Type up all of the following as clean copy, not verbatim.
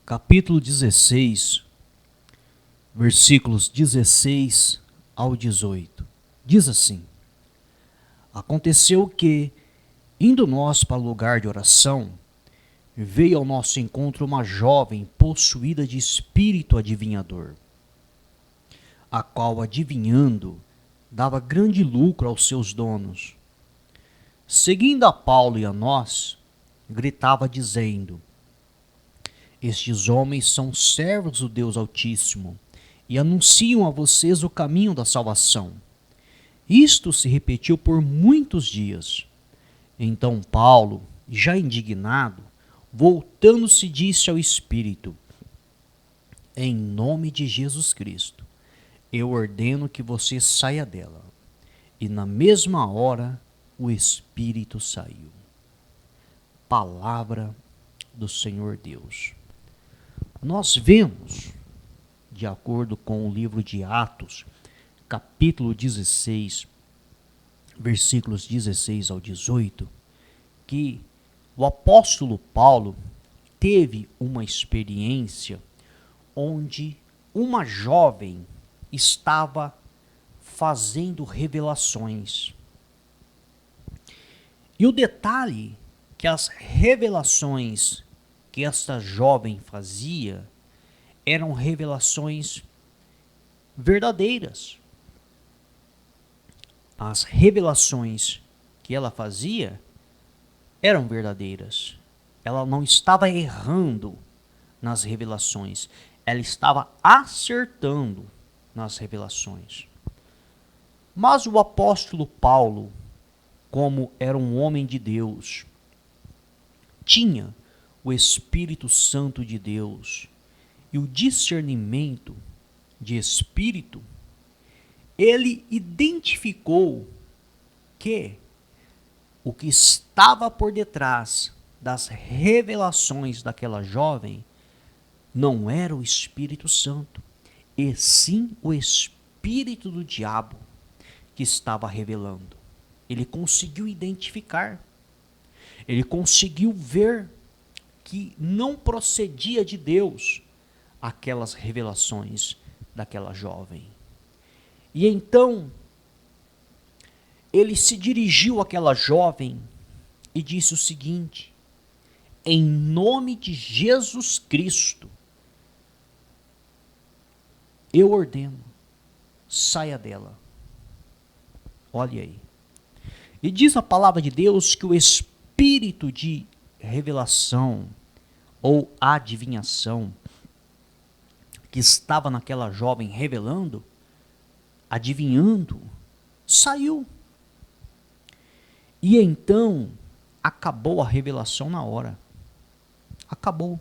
capítulo 16, versículos 16 ao 18. Diz assim: Aconteceu que, indo nós para o lugar de oração, veio ao nosso encontro uma jovem possuída de espírito adivinhador, a qual, adivinhando, dava grande lucro aos seus donos. Seguindo a Paulo e a nós, gritava dizendo: Estes homens são servos do Deus Altíssimo e anunciam a vocês o caminho da salvação. Isto se repetiu por muitos dias. Então Paulo, já indignado, voltando-se, disse ao Espírito: Em nome de Jesus Cristo, eu ordeno que você saia dela. E na mesma hora o Espírito saiu. Palavra do Senhor Deus. Nós vemos, de acordo com o livro de Atos, capítulo 16, versículos 16 ao 18, que o apóstolo Paulo teve uma experiência onde uma jovem estava fazendo revelações. E o detalhe que as revelações que esta jovem fazia eram revelações verdadeiras. As revelações que ela fazia eram verdadeiras. Ela não estava errando nas revelações, ela estava acertando nas revelações. Mas o apóstolo Paulo, como era um homem de Deus, tinha o Espírito Santo de Deus e o discernimento de espírito. Ele identificou que o que estava por detrás das revelações daquela jovem não era o Espírito Santo, e sim o espírito do diabo que estava revelando. Ele conseguiu identificar, ele conseguiu ver que não procedia de Deus aquelas revelações daquela jovem. E então ele se dirigiu àquela jovem e disse o seguinte: em nome de Jesus Cristo, eu ordeno, saia dela. Olha aí. E diz a palavra de Deus que o espírito de revelação ou adivinhação que estava naquela jovem revelando, adivinhando, saiu. E então acabou a revelação na hora. Acabou.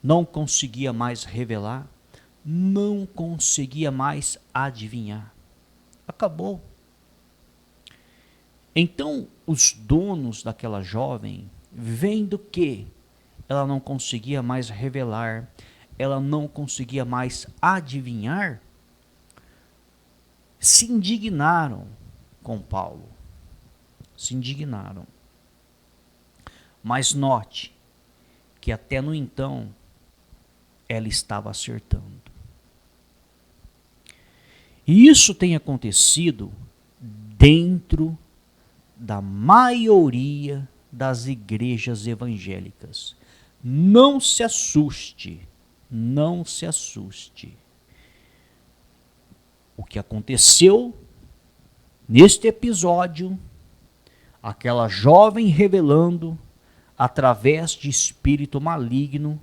Não conseguia mais revelar, não conseguia mais adivinhar. Acabou. Então os donos daquela jovem, vendo que ela não conseguia mais revelar, ela não conseguia mais adivinhar, se indignaram com Paulo. Se indignaram. Mas note que até no então ela estava acertando. E isso tem acontecido dentro da maioria das igrejas evangélicas. Não se assuste, não se assuste. O que aconteceu neste episódio, aquela jovem revelando através de espírito maligno,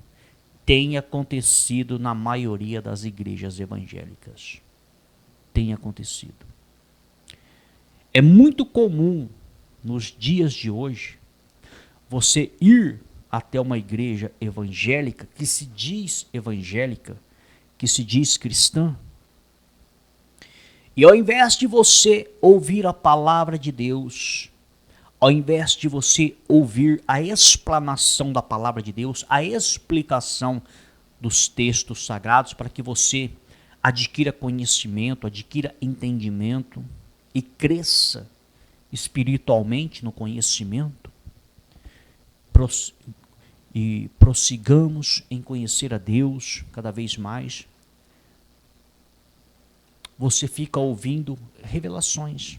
tem acontecido na maioria das igrejas evangélicas. Tem acontecido. É muito comum nos dias de hoje você ir até uma igreja evangélica que se diz evangélica, que se diz cristã, e ao invés de você ouvir a palavra de Deus, ao invés de você ouvir a explanação da palavra de Deus, a explicação dos textos sagrados para que você adquira conhecimento, adquira entendimento e cresça espiritualmente no conhecimento, e prossigamos em conhecer a Deus cada vez mais, você fica ouvindo revelações.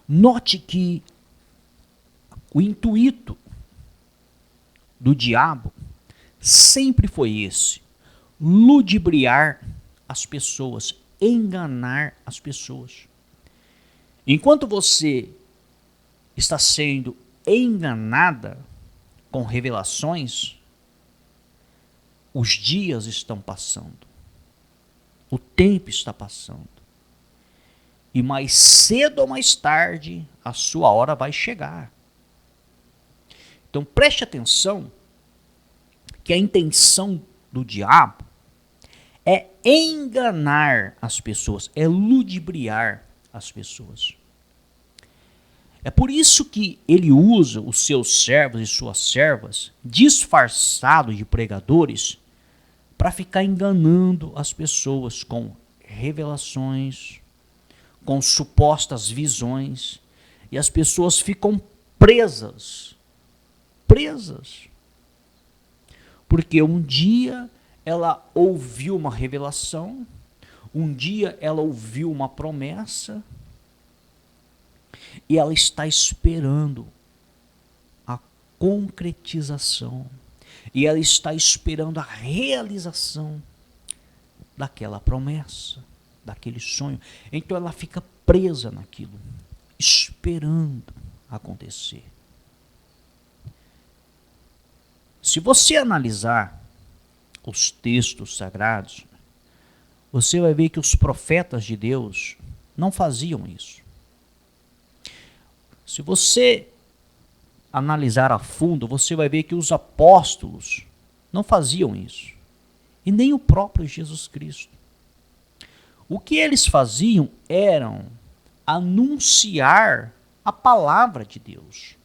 Note que o intuito do diabo sempre foi esse: ludibriar as pessoas, enganar as pessoas. Enquanto você está sendo enganada com revelações, os dias estão passando, o tempo está passando, e mais cedo ou mais tarde a sua hora vai chegar. Então preste atenção que a intenção do diabo é enganar as pessoas, é ludibriar as pessoas. É por isso que ele usa os seus servos e suas servas disfarçados de pregadores para ficar enganando as pessoas com revelações, com supostas visões, e as pessoas ficam presas. Porque um dia ela ouviu uma revelação, um dia ela ouviu uma promessa, e ela está esperando a concretização, e ela está esperando a realização daquela promessa, daquele sonho. Então ela fica presa naquilo, esperando acontecer. Se você analisar os textos sagrados, você vai ver que os profetas de Deus não faziam isso. Se você analisar a fundo, você vai ver que os apóstolos não faziam isso. E nem o próprio Jesus Cristo. O que eles faziam eram anunciar a palavra de Deus,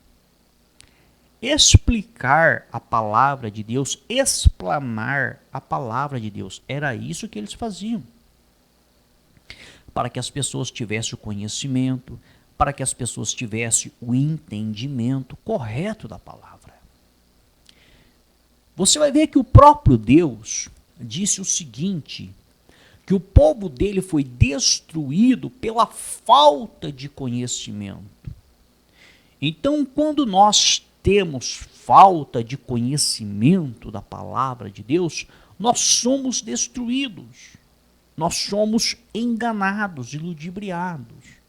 explicar a palavra de Deus, explanar a palavra de Deus. Era isso que eles faziam, para que as pessoas tivessem o conhecimento, para que as pessoas tivessem o entendimento correto da palavra. Você vai ver que o próprio Deus disse o seguinte, que o povo dele foi destruído pela falta de conhecimento. Então, quando nós temos falta de conhecimento da palavra de Deus, nós somos destruídos, nós somos enganados e ludibriados.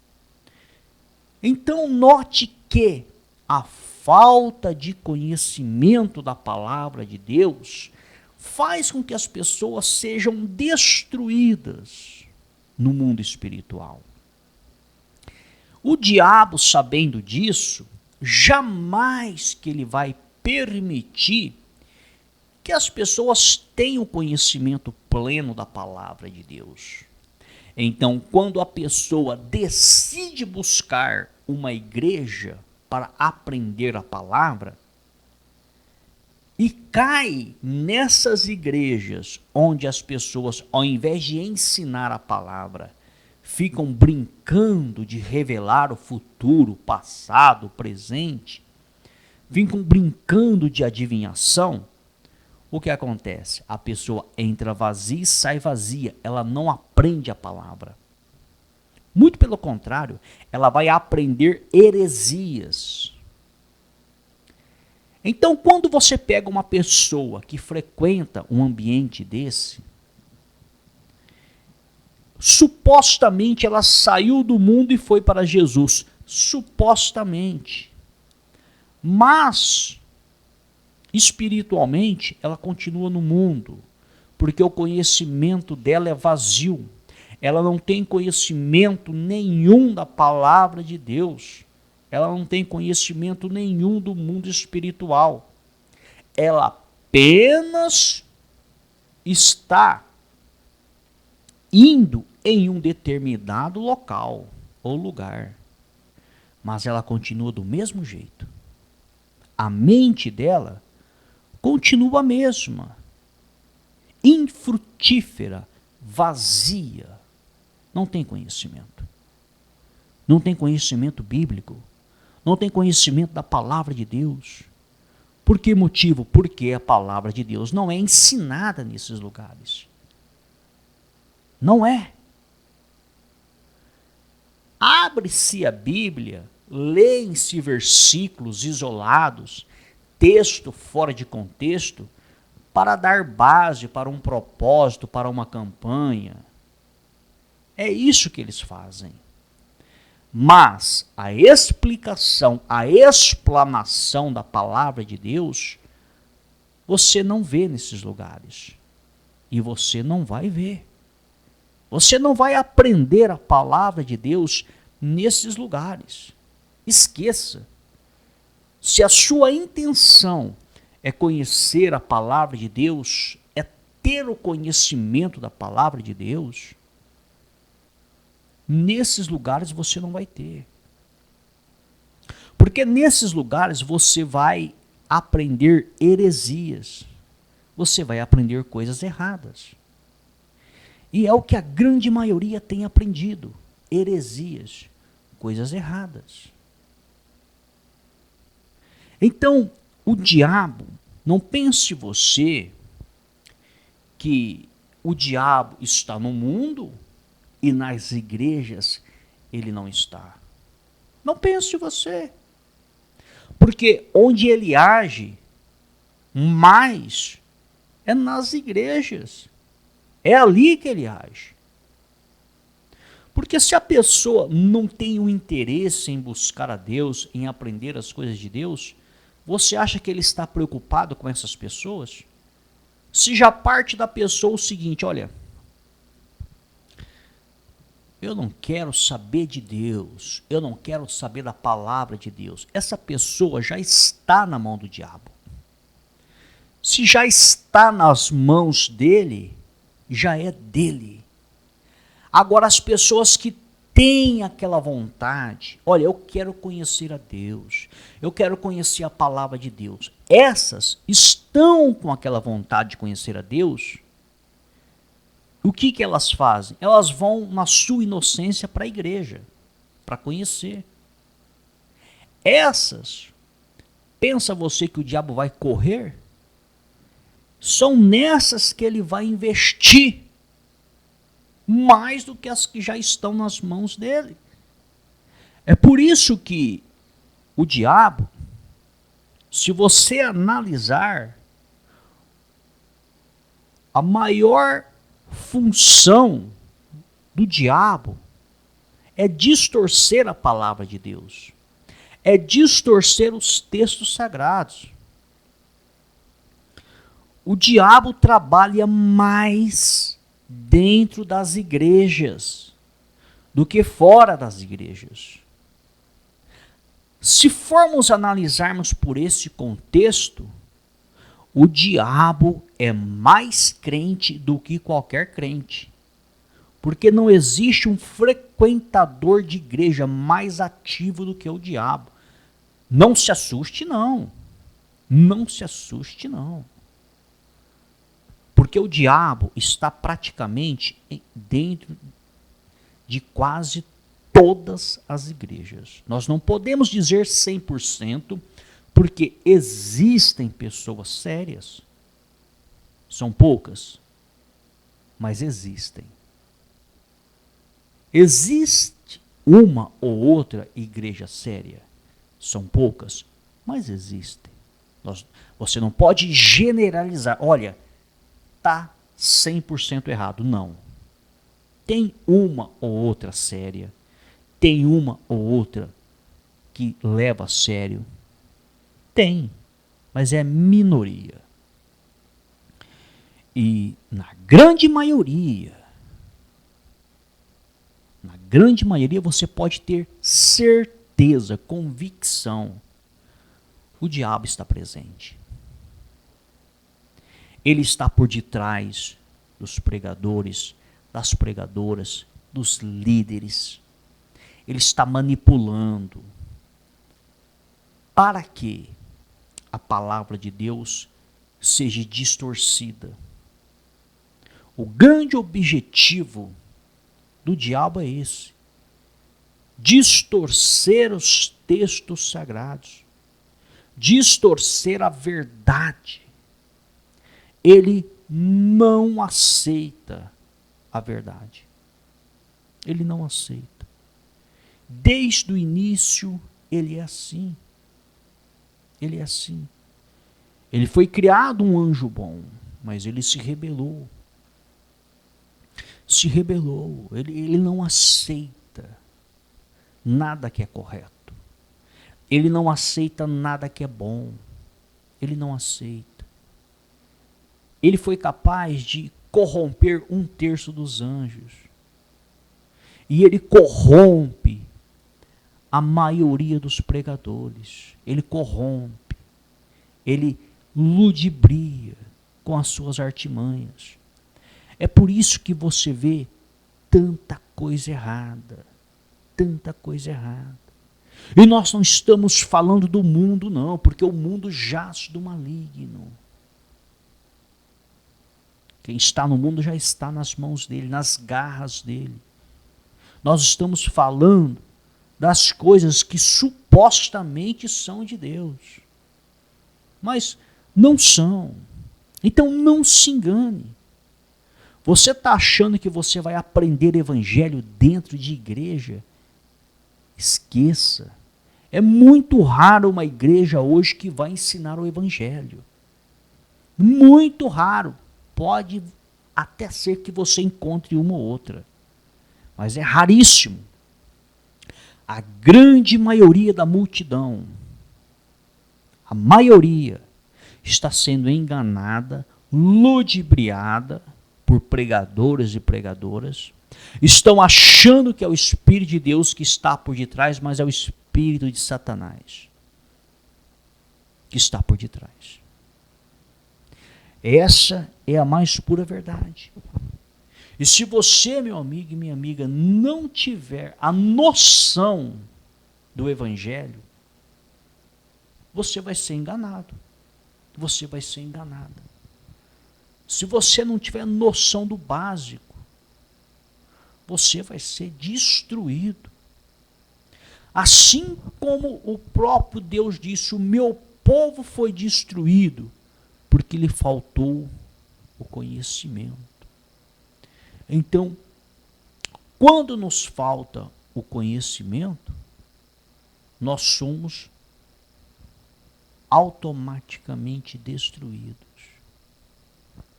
Então note que a falta de conhecimento da palavra de Deus faz com que as pessoas sejam destruídas no mundo espiritual. O diabo, sabendo disso, jamais que ele vai permitir que as pessoas tenham conhecimento pleno da palavra de Deus. Então, quando a pessoa decide buscar uma igreja para aprender a palavra, e cai nessas igrejas onde as pessoas, ao invés de ensinar a palavra, ficam brincando de revelar o futuro, o passado, o presente, ficam brincando de adivinhação, o que acontece? A pessoa entra vazia e sai vazia, ela não aprende a palavra. Muito pelo contrário, ela vai aprender heresias. Então, quando você pega uma pessoa que frequenta um ambiente desse, supostamente ela saiu do mundo e foi para Jesus, supostamente. Mas espiritualmente, ela continua no mundo, porque o conhecimento dela é vazio. Ela não tem conhecimento nenhum da palavra de Deus. Ela não tem conhecimento nenhum do mundo espiritual. Ela apenas está indo em um determinado local ou lugar, mas ela continua do mesmo jeito. A mente dela continua a mesma, infrutífera, vazia, não tem conhecimento. Não tem conhecimento bíblico, não tem conhecimento da palavra de Deus, Por que motivo? Porque a palavra de Deus não é ensinada nesses lugares. Não é. Abre-se a Bíblia, leem-se versículos isolados, texto fora de contexto, para dar base para um propósito, para uma campanha. É isso que eles fazem. Mas a explicação, a explanação da palavra de Deus, você não vê nesses lugares. E você não vai ver. Você não vai aprender a palavra de Deus nesses lugares. Esqueça. Se a sua intenção é conhecer a palavra de Deus, é ter o conhecimento da palavra de Deus, nesses lugares você não vai ter. Porque nesses lugares você vai aprender heresias. Você vai aprender coisas erradas. E é o que a grande maioria tem aprendido. Heresias, coisas erradas. Então, o diabo, não pense você que o diabo está no mundo e nas igrejas ele não está. Não pense você. Porque onde ele age mais é nas igrejas. É ali que ele age. Porque se a pessoa não tem o interesse em buscar a Deus, em aprender as coisas de Deus, você acha que ele está preocupado com essas pessoas? Se já parte da pessoa o seguinte, olha, eu não quero saber de Deus, eu não quero saber da palavra de Deus. Essa pessoa já está na mão do diabo. Se já está nas mãos dele, já é dele. Agora, as pessoas que têm aquela vontade, olha, eu quero conhecer a Deus, eu quero conhecer a palavra de Deus, essas estão com aquela vontade de conhecer a Deus. O que elas fazem? Elas vão na sua inocência para a igreja, para conhecer. Essas, pensa você que o diabo vai correr? São nessas que ele vai investir mais do que as que já estão nas mãos dele. É por isso que o diabo, se você analisar, a maior função do diabo é distorcer a palavra de Deus, é distorcer os textos sagrados. O diabo trabalha mais dentro das igrejas do que fora das igrejas. Se formos analisarmos por esse contexto, o diabo é mais crente do que qualquer crente. Porque não existe um frequentador de igreja mais ativo do que o diabo. Não se assuste, não. Não se assuste, não. Porque o diabo está praticamente dentro de quase todas as igrejas. Nós não podemos dizer 100%, porque existem pessoas sérias. São poucas, mas existem. Existe uma ou outra igreja séria. São poucas, mas existem. Você não pode generalizar. Olha, está 100% errado. Não. Tem uma ou outra séria. Tem uma ou outra que leva a sério. Tem, mas é minoria. E na grande maioria você pode ter certeza, convicção, o diabo está presente. Ele está por detrás dos pregadores, das pregadoras, dos líderes. Ele está manipulando. Para que a palavra de Deus seja distorcida. O grande objetivo do diabo é esse: distorcer os textos sagrados, distorcer a verdade. Ele não aceita a verdade. Ele não aceita. Desde o início, ele é assim. Ele é assim. Ele foi criado um anjo bom, mas ele se rebelou. Se rebelou. Ele não aceita nada que é correto. Ele não aceita nada que é bom. Ele não aceita. Ele foi capaz de corromper 1/3 dos anjos. E ele corrompe a maioria dos pregadores. Ele corrompe. Ele ludibria com as suas artimanhas. É por isso que você vê tanta coisa errada. Tanta coisa errada. E nós não estamos falando do mundo, não, porque o mundo jaz do maligno. Quem está no mundo já está nas mãos dele, nas garras dele. Nós estamos falando das coisas que supostamente são de Deus, mas não são. Então não se engane. Você está achando que você vai aprender evangelho dentro de igreja? Esqueça. É muito raro uma igreja hoje que vai ensinar o evangelho. Muito raro. Pode até ser que você encontre uma ou outra, mas é raríssimo. A grande maioria da multidão, a maioria, está sendo enganada, ludibriada por pregadores e pregadoras. Estão achando que é o Espírito de Deus que está por detrás, mas é o Espírito de Satanás que está por detrás. Essa é a mais pura verdade. E se você, meu amigo e minha amiga, não tiver a noção do Evangelho, você vai ser enganado. Você vai ser enganada. Se você não tiver noção do básico, você vai ser destruído. Assim como o próprio Deus disse, o meu povo foi destruído porque lhe faltou o conhecimento. Então, quando nos falta o conhecimento, nós somos automaticamente destruídos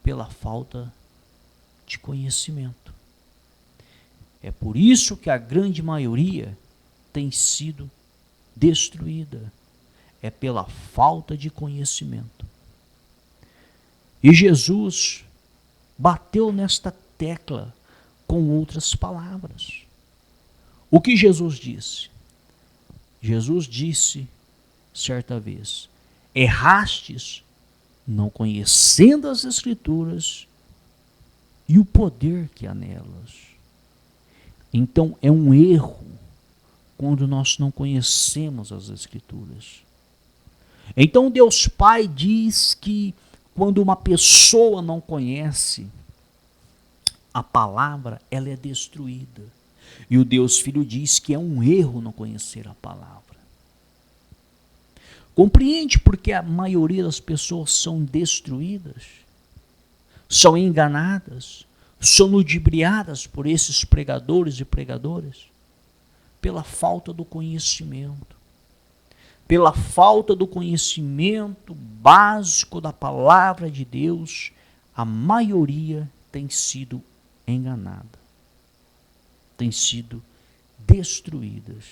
pela falta de conhecimento. É por isso que a grande maioria tem sido destruída. É pela falta de conhecimento. E Jesus bateu nesta tecla com outras palavras. O que Jesus disse? Jesus disse certa vez: errastes não conhecendo as Escrituras e o poder que há nelas. Então é um erro quando nós não conhecemos as Escrituras. Então Deus Pai diz que quando uma pessoa não conhece a palavra, ela é destruída. E o Deus Filho diz que é um erro não conhecer a palavra. Compreende porque a maioria das pessoas são destruídas, são enganadas, são ludibriadas por esses pregadores e pregadoras? Pela falta do conhecimento. Pela falta do conhecimento básico da palavra de Deus, a maioria tem sido enganada, tem sido destruídas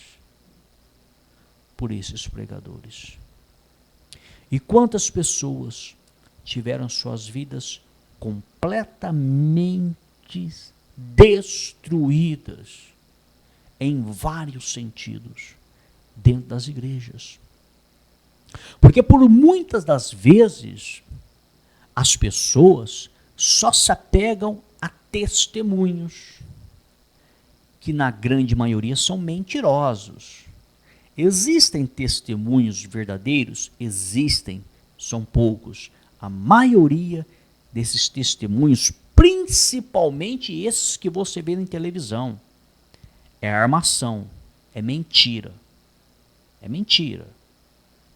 por esses pregadores. E quantas pessoas tiveram suas vidas completamente destruídas em vários sentidos dentro das igrejas? Porque por muitas das vezes as pessoas só se apegam a testemunhos, que na grande maioria são mentirosos. Existem testemunhos verdadeiros? Existem, são poucos. A maioria desses testemunhos, principalmente esses que você vê na televisão, é armação, é mentira. É mentira.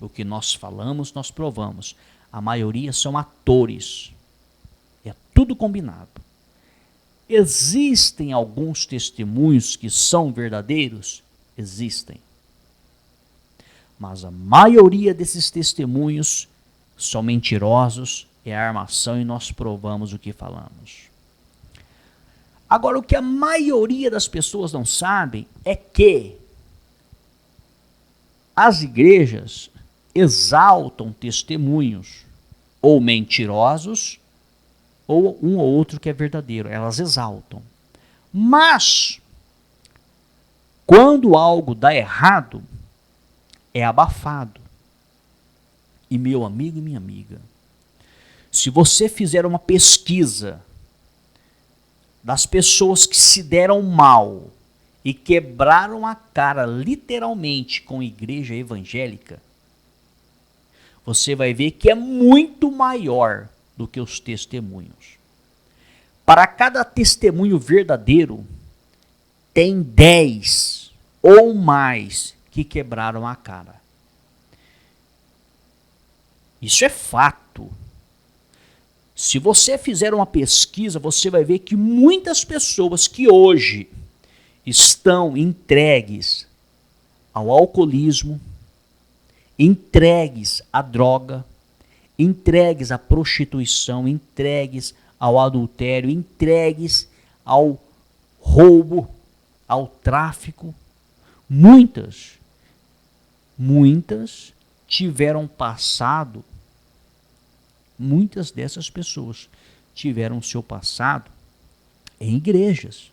O que nós falamos, nós provamos. A maioria são atores. É tudo combinado. Existem alguns testemunhos que são verdadeiros? Existem. Mas a maioria desses testemunhos são mentirosos, é armação e nós provamos o que falamos. Agora, o que a maioria das pessoas não sabem é que as igrejas exaltam testemunhos, ou mentirosos, ou um ou outro que é verdadeiro. Elas exaltam. Mas, quando algo dá errado, é abafado. E meu amigo e minha amiga, se você fizer uma pesquisa das pessoas que se deram mal e quebraram a cara literalmente com igreja evangélica, você vai ver que é muito maior do que os testemunhos. Para cada testemunho verdadeiro, tem 10 ou mais que quebraram a cara. Isso é fato. Se você fizer uma pesquisa, você vai ver que muitas pessoas que hoje estão entregues ao alcoolismo, entregues à droga, entregues à prostituição, entregues ao adultério, entregues ao roubo, ao tráfico, muitas tiveram passado, muitas dessas pessoas tiveram seu passado em igrejas.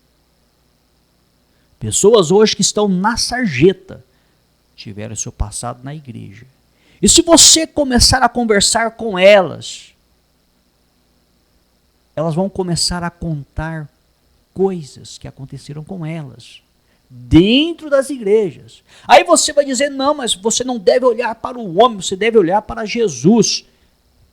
Pessoas hoje que estão na sarjeta tiveram seu passado na igreja. E se você começar a conversar com elas, elas vão começar a contar coisas que aconteceram com elas dentro das igrejas. Aí você vai dizer, não, mas você não deve olhar para o homem, você deve olhar para Jesus.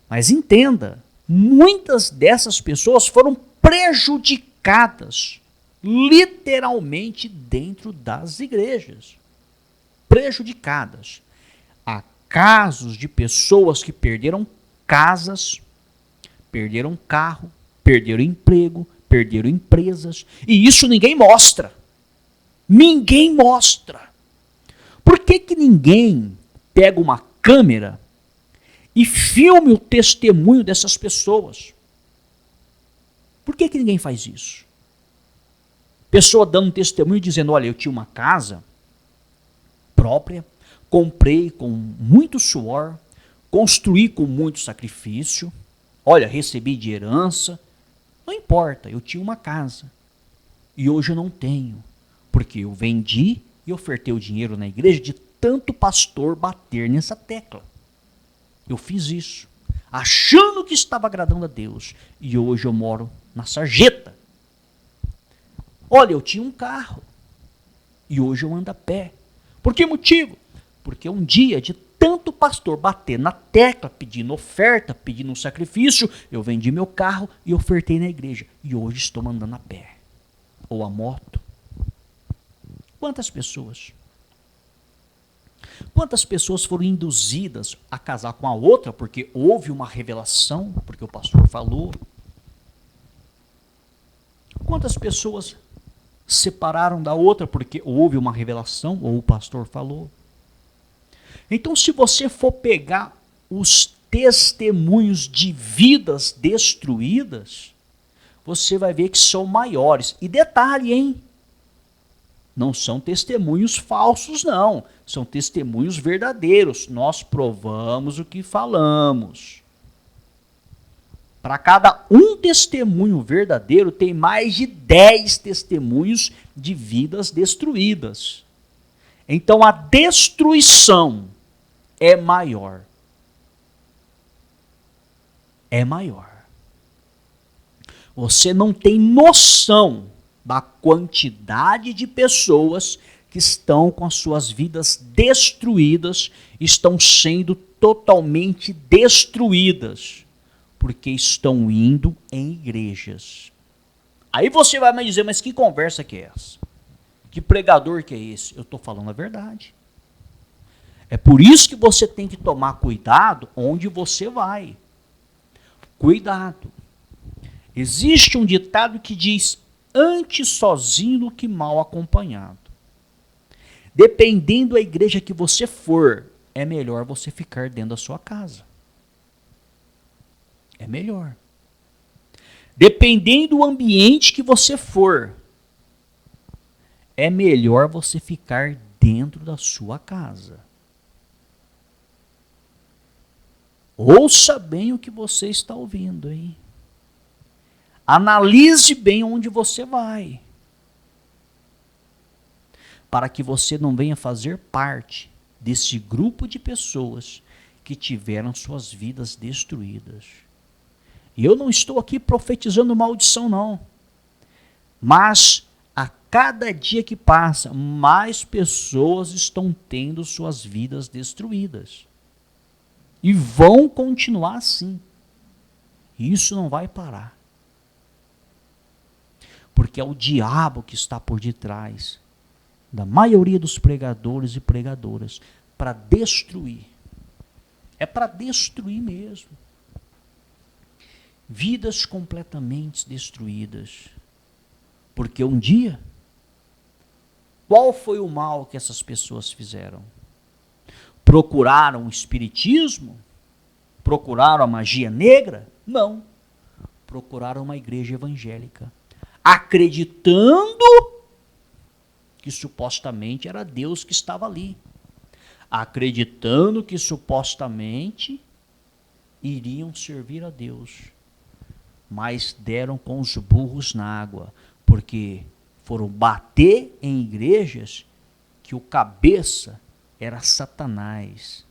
Mas entenda, muitas dessas pessoas foram prejudicadas, literalmente dentro das igrejas. Prejudicadas. Há casos de pessoas que perderam casas, perderam carro, perderam emprego, perderam empresas, e isso ninguém mostra. Ninguém mostra. Por que ninguém pega uma câmera e filme o testemunho dessas pessoas? Por que ninguém faz isso? Pessoa dando um testemunho dizendo, olha, eu tinha uma casa própria, comprei com muito suor, construí com muito sacrifício, olha, recebi de herança. Não importa, eu tinha uma casa e hoje eu não tenho, porque eu vendi e ofertei o dinheiro na igreja de tanto pastor bater nessa tecla. Eu fiz isso, achando que estava agradando a Deus, e hoje eu moro na sarjeta. Olha, eu tinha um carro e hoje eu ando a pé. Por que motivo? Porque um dia de tanto pastor bater na tecla, pedindo oferta, pedindo um sacrifício, eu vendi meu carro e ofertei na igreja. E hoje estou andando a pé. Ou a moto. Quantas pessoas? Quantas pessoas foram induzidas a casar com a outra porque houve uma revelação, porque o pastor falou? Quantas pessoas separaram da outra porque houve uma revelação ou o pastor falou? Então, se você for pegar os testemunhos de vidas destruídas, você vai ver que são maiores. E detalhe, hein? Não são testemunhos falsos, não. São testemunhos verdadeiros. Nós provamos o que falamos. Para cada um testemunho verdadeiro, tem mais de 10 testemunhos de vidas destruídas. Então, a destruição é maior. É maior. Você não tem noção da quantidade de pessoas que estão com as suas vidas destruídas, estão sendo totalmente destruídas, porque estão indo em igrejas. Aí você vai me dizer, mas que conversa que é essa? Que pregador que é esse? Eu estou falando a verdade. É por isso que você tem que tomar cuidado onde você vai. Cuidado. Existe um ditado que diz: antes sozinho do que mal acompanhado. Dependendo da igreja que você for, é melhor você ficar dentro da sua casa. É melhor. Dependendo do ambiente que você for, é melhor você ficar dentro da sua casa. Ouça bem o que você está ouvindo, hein? Analise bem onde você vai, para que você não venha fazer parte desse grupo de pessoas que tiveram suas vidas destruídas. E eu não estou aqui profetizando maldição, não. Mas a cada dia que passa, mais pessoas estão tendo suas vidas destruídas. E vão continuar assim. E isso não vai parar. Porque é o diabo que está por detrás da maioria dos pregadores e pregadoras para destruir. É para destruir mesmo. Vidas completamente destruídas. Porque um dia, qual foi o mal que essas pessoas fizeram? Procuraram o espiritismo? Procuraram a magia negra? Não. Procuraram uma igreja evangélica, acreditando que supostamente era Deus que estava ali. Acreditando que supostamente iriam servir a Deus. Mas deram com os burros na água, porque foram bater em igrejas que o cabeça era Satanás,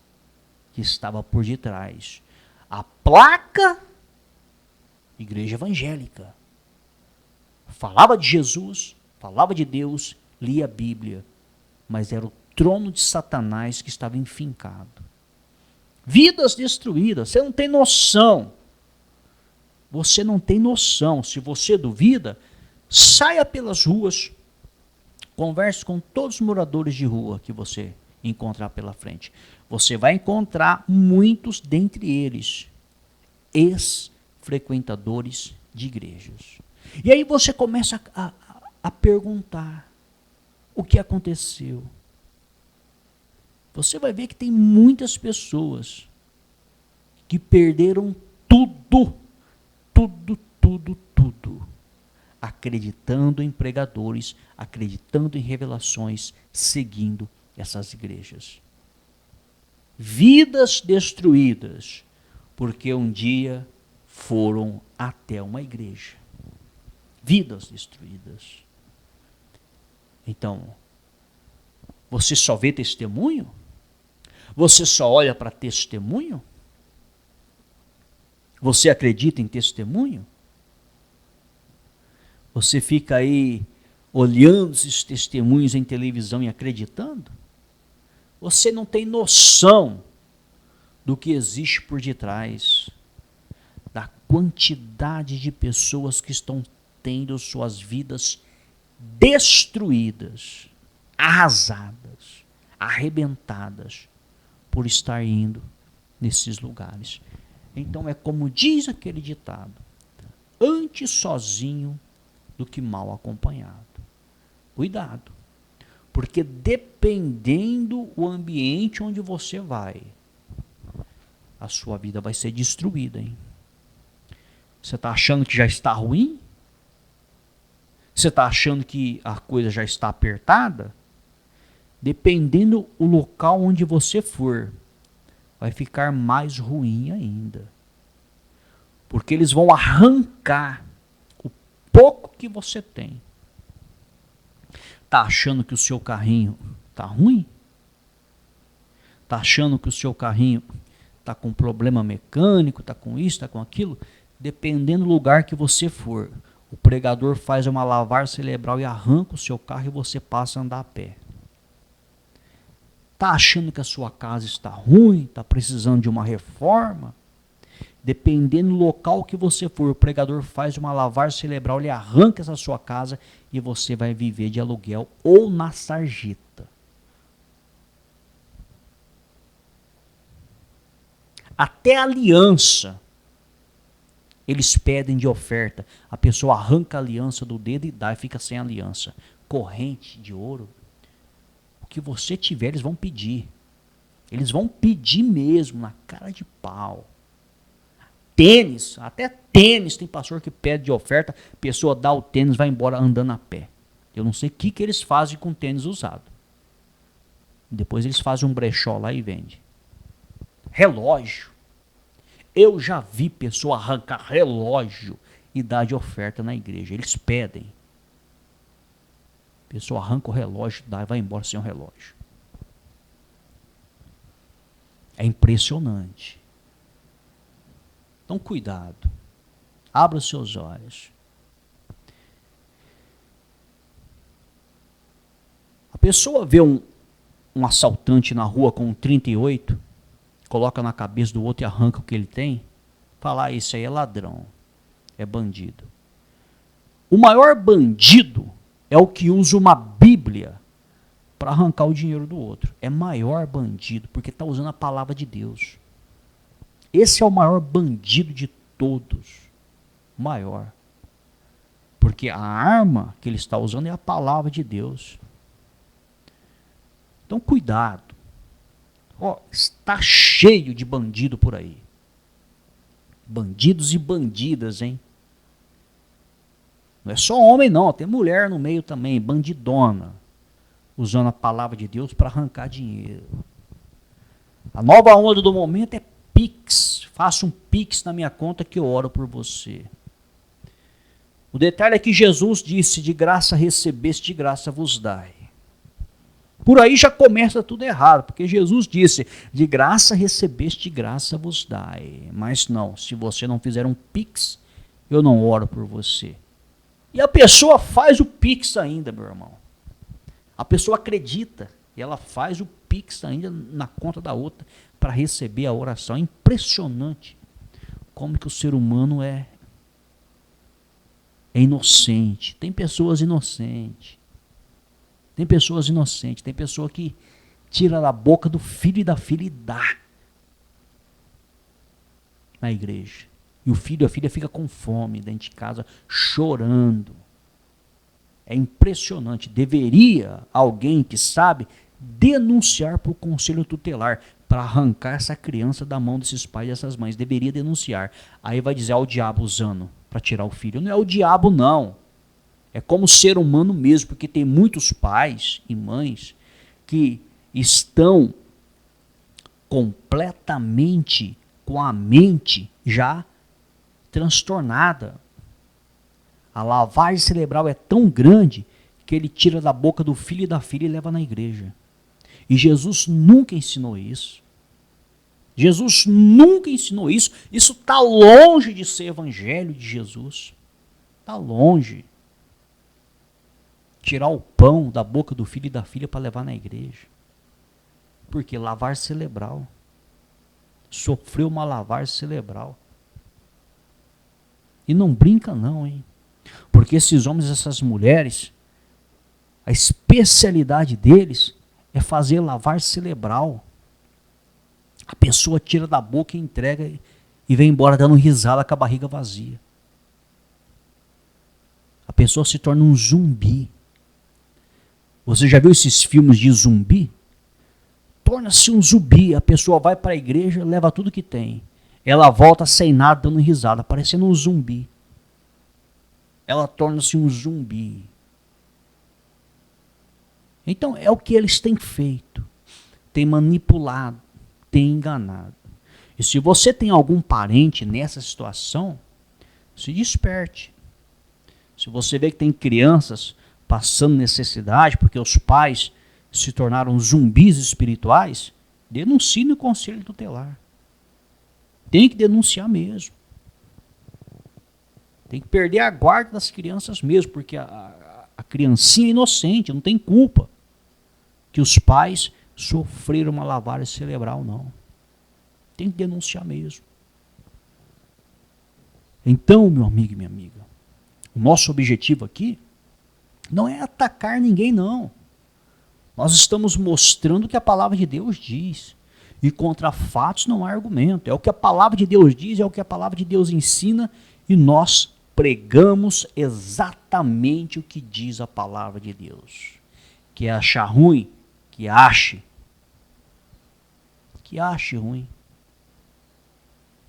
que estava por detrás. A placa, igreja evangélica, falava de Jesus, falava de Deus, lia a Bíblia, mas era o trono de Satanás que estava enfincado. Vidas destruídas, você não tem noção. Você não tem noção. Se você duvida, saia pelas ruas, converse com todos os moradores de rua que você encontrar pela frente. Você vai encontrar muitos dentre eles ex-frequentadores de igrejas. E aí você começa a perguntar o que aconteceu. Você vai ver que tem muitas pessoas que perderam tudo, acreditando em pregadores, acreditando em revelações, seguindo essas igrejas. Vidas destruídas, porque um dia foram até uma igreja. Vidas destruídas. Então, você só vê testemunho? Você só olha para testemunho? Você acredita em testemunho? Você fica aí olhando esses testemunhos em televisão e acreditando? Você não tem noção do que existe por detrás, da quantidade de pessoas que estão tendo suas vidas destruídas, arrasadas, arrebentadas, por estar indo nesses lugares. Então é como diz aquele ditado: antes sozinho do que mal acompanhado. Cuidado, porque dependendo o ambiente onde você vai, a sua vida vai ser destruída, hein? Você está achando que já está ruim? Você está achando que a coisa já está apertada? Dependendo o local onde você for, vai ficar mais ruim ainda. Porque eles vão arrancar o pouco que você tem. Tá achando que o seu carrinho tá ruim? Tá achando que o seu carrinho tá com problema mecânico, tá com isso, tá com aquilo? Dependendo do lugar que você for, o pregador faz uma lavagem cerebral e arranca o seu carro e você passa a andar a pé. Tá achando que a sua casa está ruim, está precisando de uma reforma? Dependendo do local que você for, o pregador faz uma lavagem cerebral, ele arranca essa sua casa e você vai viver de aluguel ou na sarjeta. Até aliança eles pedem de oferta. A pessoa arranca a aliança do dedo e dá e fica sem aliança. Corrente de ouro. O que você tiver, eles vão pedir. Eles vão pedir mesmo, na cara de pau. Tênis, até tênis tem pastor que pede de oferta. A pessoa dá o tênis e vai embora andando a pé. Eu não sei o que eles fazem com tênis usado. Depois eles fazem um brechó lá e vendem. Relógio. Eu já vi pessoa arrancar relógio e dar de oferta na igreja. Eles pedem. A pessoa arranca o relógio, dá e vai embora sem o relógio. É impressionante. Então cuidado. Abra os seus olhos. A pessoa vê um assaltante na rua com um 38, coloca na cabeça do outro e arranca o que ele tem, fala, isso aí é ladrão, é bandido. O maior bandido é o que usa uma Bíblia para arrancar o dinheiro do outro. É maior bandido, porque está usando a palavra de Deus. Esse é o maior bandido de todos. Maior. Porque a arma que ele está usando é a palavra de Deus. Então cuidado. Está cheio de bandido por aí. Bandidos e bandidas, hein? Não é só homem não, tem mulher no meio também, bandidona. Usando a palavra de Deus para arrancar dinheiro. A nova onda do momento é Pix. Faça um Pix na minha conta que eu oro por você. O detalhe é que Jesus disse, de graça recebeste, de graça vos dai. Por aí já começa tudo errado, porque Jesus disse, de graça recebeste, de graça vos dai. Mas não, se você não fizer um Pix, eu não oro por você. E a pessoa faz o Pix ainda, meu irmão. A pessoa acredita e ela faz o Pix ainda na conta da outra para receber a oração. É impressionante como que o ser humano é inocente. Tem pessoas inocentes. Tem pessoas inocentes. Tem pessoa que tira da boca do filho e da filha e dá na igreja. E o filho e a filha fica com fome dentro de casa, chorando. É impressionante. Deveria alguém que sabe denunciar para o conselho tutelar para arrancar essa criança da mão desses pais e dessas mães. Deveria denunciar. Aí vai dizer, o diabo usando para tirar o filho. Não é o diabo, não. É como ser humano mesmo, porque tem muitos pais e mães que estão completamente com a mente já transtornada. A lavagem cerebral é tão grande que ele tira da boca do filho e da filha e leva na igreja. E Jesus nunca ensinou isso. Jesus nunca ensinou isso. Isso está longe de ser evangelho de Jesus. Está longe. Tirar o pão da boca do filho e da filha para levar na igreja. Porque lavagem cerebral. Sofreu uma lavagem cerebral. E não brinca não, hein? Porque esses homens e essas mulheres, a especialidade deles é fazer lavagem cerebral. A pessoa tira da boca e entrega e vem embora dando risada com a barriga vazia. A pessoa se torna um zumbi. Você já viu esses filmes de zumbi? Torna-se um zumbi. A pessoa vai para a igreja, leva tudo que tem. Ela volta sem nada, dando risada, parecendo um zumbi. Ela torna-se um zumbi. Então é o que eles têm feito. Têm manipulado, têm enganado. E se você tem algum parente nessa situação, se desperte. Se você vê que tem crianças passando necessidade, porque os pais se tornaram zumbis espirituais, denuncie no conselho tutelar. Tem que denunciar mesmo. Tem que perder a guarda das crianças mesmo, porque a criancinha é inocente, não tem culpa que os pais sofreram uma lavagem cerebral, não. Tem que denunciar mesmo. Então, meu amigo e minha amiga, o nosso objetivo aqui não é atacar ninguém, não. Nós estamos mostrando o que a palavra de Deus diz. E contra fatos não há argumento. É o que a palavra de Deus diz, é o que a palavra de Deus ensina, e nós pregamos exatamente o que diz a palavra de Deus. Que é achar ruim, que ache. Que ache ruim.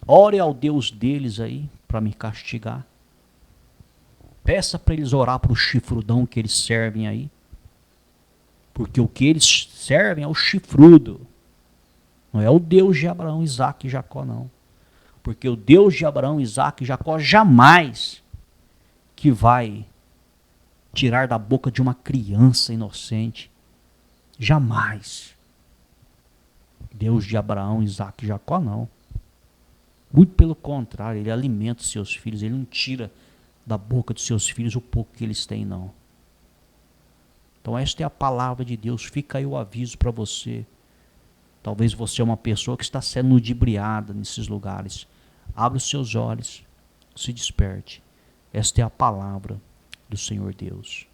Ore ao Deus deles aí para me castigar. Peça para eles orar para o chifrudão que eles servem aí. Porque o que eles servem é o chifrudo. Não é o Deus de Abraão, Isaque e Jacó, não. Porque o Deus de Abraão, Isaque e Jacó jamais que vai tirar da boca de uma criança inocente. Jamais. Deus de Abraão, Isaque e Jacó, não. Muito pelo contrário, ele alimenta os seus filhos, ele não tira da boca dos seus filhos o pouco que eles têm, não. Então esta é a palavra de Deus, fica aí o aviso para você. Talvez você é uma pessoa que está sendo ludibriada nesses lugares. Abra os seus olhos, se desperte. Esta é a palavra do Senhor Deus.